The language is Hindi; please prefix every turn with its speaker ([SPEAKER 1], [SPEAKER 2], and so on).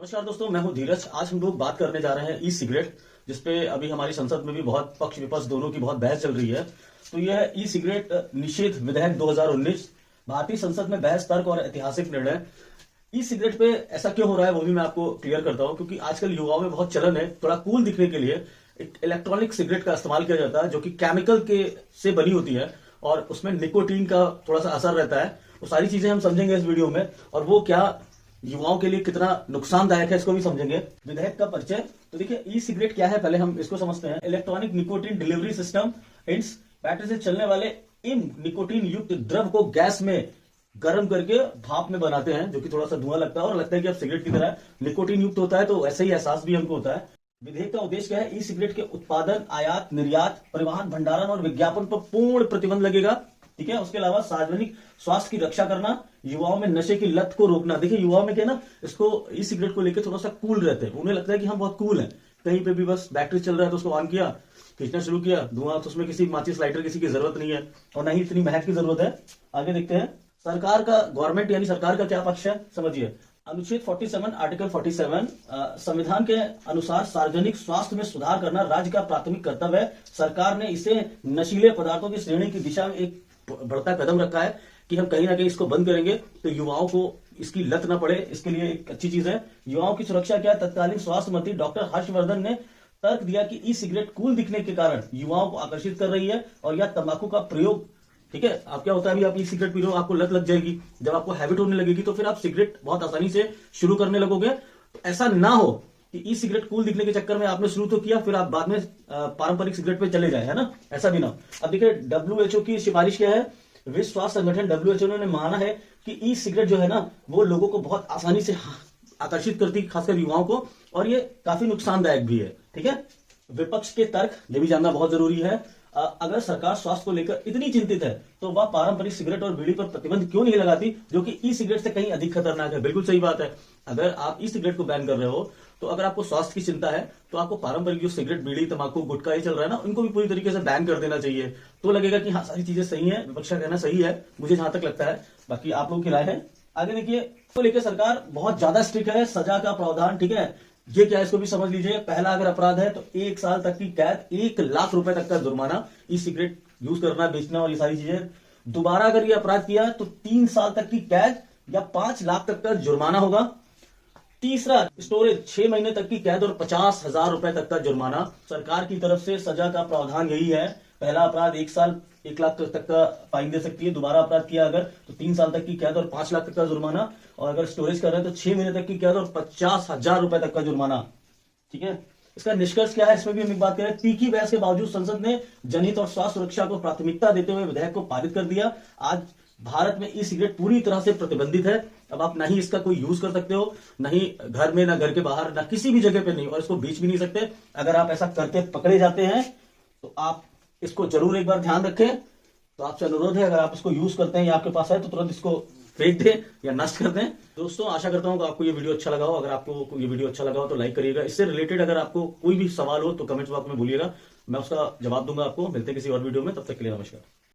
[SPEAKER 1] नमस्कार दोस्तों, मैं हूं धीरज। आज हम लोग बात करने जा रहे हैं ई सिगरेट, जिसपे अभी हमारी संसद में भी बहुत पक्ष विपक्ष दोनों की बहुत बहस चल रही है। तो यह ई सिगरेट निषेध विधेयक 2019 भारतीय संसद में बहस, तर्क और ऐतिहासिक निर्णय। ई सिगरेट पे ऐसा क्यों हो रहा है वो भी मैं आपको क्लियर करता हूं, क्योंकि आजकल युवाओं में बहुत चलन है थोड़ा कूल दिखने के लिए एक इलेक्ट्रॉनिक सिगरेट का इस्तेमाल किया जाता है, जो कि केमिकल के से बनी होती है और उसमें निकोटीन का थोड़ा सा असर रहता है। वो सारी चीजें हम समझेंगे इस वीडियो में, और वो क्या युवाओं के लिए कितना नुकसानदायक है इसको भी समझेंगे। विधेयक का परिचय। तो देखिए, ई सिगरेट क्या है पहले हम इसको समझते हैं। इलेक्ट्रॉनिक निकोटीन डिलीवरी सिस्टम इंस बैटरी से चलने वाले इन निकोटीन युक्त द्रव को गैस में गर्म करके भाप में बनाते हैं, जो कि थोड़ा सा धुआं लगता है और लगता है कि अब सिगरेट की तरह निकोटीन युक्त होता है, तो ऐसे ही एहसास भी हमको होता है। विधेयक का उद्देश्य क्या है? ई सिगरेट के उत्पादन, आयात, निर्यात, परिवहन, भंडारण और विज्ञापन पर पूर्ण प्रतिबंध लगेगा। ठीक है। उसके अलावा सार्वजनिक स्वास्थ्य की रक्षा करना, युवाओं में नशे की लत को रोकना। देखिए, युवाओं में क्या ना, इसको ई सिगरेट को लेकर थोड़ा सा कूल रहते हैं, उन्हें लगता है कि हम बहुत कूल हैं। कहीं पे भी बस बैटरी चल रहा है तो उसको ऑन किया, खींचना शुरू किया, धुआं, तो उसमें किसी माचिस लाइटर किसी की जरूरत नहीं है और न ही इतनी महक की जरूरत है। आगे देखते हैं सरकार का, गवर्नमेंट यानी सरकार का क्या पक्ष है, समझिए। अनुच्छेद 47 आर्टिकल 47 संविधान के अनुसार सार्वजनिक स्वास्थ्य में सुधार करना राज्य का प्राथमिक कर्तव्य है। सरकार ने इसे नशीले पदार्थों की श्रेणी की दिशा में एक बढ़ता कदम रखा है कि हम कहीं ना कहीं इसको बंद करेंगे तो युवाओं को इसकी लत न पड़े, इसके लिए एक अच्छी चीज है। युवाओं की सुरक्षा क्या? तत्कालीन स्वास्थ्य मंत्री डॉक्टर हर्षवर्धन ने तर्क दिया कि ई सिगरेट कूल दिखने के कारण युवाओं को आकर्षित कर रही है और यह तंबाकू का प्रयोग। ठीक है। आप क्या होता है, अभी आप ई सिगरेट पी रहे हो, आपको लत लग जाएगी, जब आपको हैबिट होने लगेगी तो फिर आप सिगरेट बहुत आसानी से शुरू करने लगोगे। तो ऐसा ना हो कि ई सिगरेट कूल दिखने के चक्कर में आपने शुरू तो किया, फिर आप बाद में पारंपरिक सिगरेट पे चले जाए, है ना, ऐसा भी ना। अब देखिए, WHO की सिफारिश क्या है? विश्व स्वास्थ्य संगठन WHO ने माना है कि ई सिगरेट जो है ना, वो लोगों को बहुत आसानी से आकर्षित करती है, खासकर युवाओं को, और ये काफी नुकसानदायक भी है। ठीक है। विपक्ष के तर्क, ये भी जानना बहुत जरूरी है। अगर सरकार स्वास्थ्य को लेकर इतनी चिंतित है तो वह पारंपरिक सिगरेट और बीड़ी पर प्रतिबंध क्यों नहीं लगाती, जो कि ई सिगरेट से कहीं अधिक खतरनाक है? बिल्कुल सही बात है। अगर आप ई सिगरेट को बैन कर रहे हो तो अगर आपको स्वास्थ्य की चिंता है तो आपको पारंपरिक जो सिगरेट, बीड़ी, तंबाकू, गुटखा ये चल रहा है ना, उनको भी पूरी तरीके से बैन कर देना चाहिए। तो लगेगा कि हाँ, सारी चीजें सही है, विपक्ष का कहना सही है, मुझे जहां तक लगता है। बाकी आप लोगों की राय है। आगे देखिए, तो लेकर सरकार बहुत ज्यादा स्ट्रिक्ट है, सजा का प्रावधान। ठीक है। ये क्या है, इसको भी समझ लीजिए। पहला अगर अपराध है तो 1 साल तक की कैद, 1 लाख रुपए तक का जुर्माना। ई सिगरेट यूज करना, बेचना और ये सारी चीजें। दोबारा अगर ये अपराध किया तो 3 साल तक की कैद या 5 लाख तक का जुर्माना होगा। तीसरा, स्टोरेज, 6 महीने तक की कैद और 50,000 रुपए तक का जुर्माना। सरकार की तरफ से सजा का प्रावधान यही है। पहला अपराध 1 साल 1 लाख तक का फाइन दे सकती है, दोबारा अपराध किया अगर तो 3 साल तक की कैद और 5 लाख तक का जुर्माना, और अगर स्टोरेज कर रहे हैं तो 6 महीने तक की कैद और 50,000 रुपए तक का जुर्माना। ठीक है। इसका निष्कर्ष क्या है, इसमें भी हम एक बात करें। तीखी बहस के बावजूद संसद ने जनहित और स्वास्थ्य सुरक्षा को प्राथमिकता देते हुए विधेयक को पारित कर दिया। आज भारत में ई सिगरेट पूरी तरह से प्रतिबंधित है। अब आप नहीं इसका कोई यूज कर सकते हो, नहीं घर में, ना घर के बाहर, ना किसी भी जगह पे नहीं, और इसको बेच भी नहीं सकते। अगर आप ऐसा करते पकड़े जाते हैं तो आप इसको जरूर एक बार ध्यान रखें। तो आपसे अनुरोध है, अगर आप इसको यूज करते हैं या आपके पास है तो तुरंत इसको फेंक दें या नष्ट कर दें। दोस्तों, आशा करता हूं कि आपको ये वीडियो अच्छा लगा हो। अगर आपको ये वीडियो अच्छा लगा हो तो लाइक करिएगा। इससे रिलेटेड अगर आपको कोई भी सवाल हो तो कमेंट्स बॉक्स में बोलिएगा, मैं उसका जवाब दूंगा आपको। मिलते हैं किसी और वीडियो में, तब तक के लिए नमस्कार।